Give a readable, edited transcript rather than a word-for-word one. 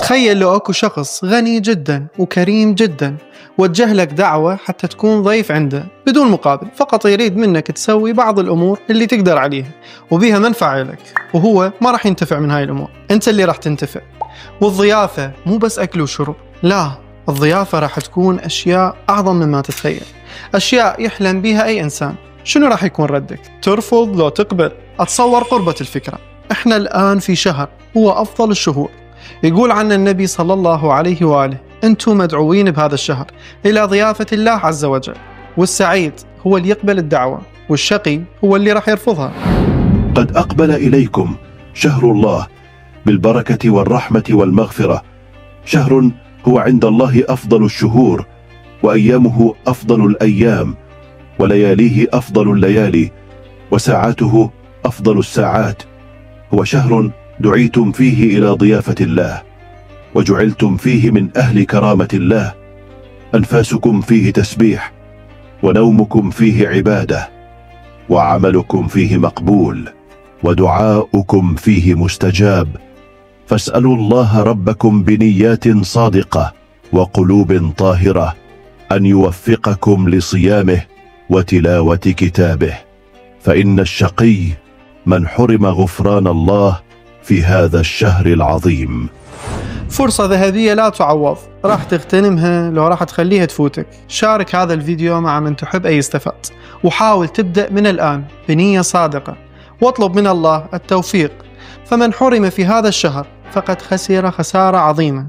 تخيل لو أكو شخص غني جدا وكريم جدا وجه لك دعوة حتى تكون ضيف عنده بدون مقابل، فقط يريد منك تسوي بعض الأمور اللي تقدر عليها وبيها منفعة لك، وهو ما راح ينتفع من هاي الأمور، أنت اللي راح تنتفع. والضيافة مو بس أكل وشرب، لا، الضيافة راح تكون أشياء أعظم مما تتخيل، أشياء يحلم بها أي إنسان. شنو راح يكون ردك؟ ترفض لو تقبل؟ أتصور قربة الفكرة. إحنا الآن في شهر هو أفضل الشهور، يقول عنه النبي صلى الله عليه وآله: أنتم مدعوين بهذا الشهر إلى ضيافة الله عز وجل، والسعيد هو اللي يقبل الدعوة، والشقي هو اللي راح يرفضها. قد أقبل إليكم شهر الله بالبركة والرحمة والمغفرة، شهر هو عند الله أفضل الشهور، وأيامه أفضل الأيام، ولياليه أفضل الليالي، وساعاته أفضل الساعات. هو شهر دعيتم فيه إلى ضيافة الله، وجعلتم فيه من أهل كرامة الله. أنفاسكم فيه تسبيح، ونومكم فيه عبادة، وعملكم فيه مقبول، ودعاؤكم فيه مستجاب. فاسألوا الله ربكم بنيات صادقة وقلوب طاهرة أن يوفقكم لصيامه وتلاوة كتابه، فإن الشقي من حرم غفران الله في هذا الشهر العظيم. فرصة ذهبية لا تعوض، راح تغتنمها لو راح تخليها تفوتك. شارك هذا الفيديو مع من تحب أي استفاد، وحاول تبدأ من الآن بنية صادقة، واطلب من الله التوفيق. فمن حرم في هذا الشهر فقد خسر خسارة عظيمة.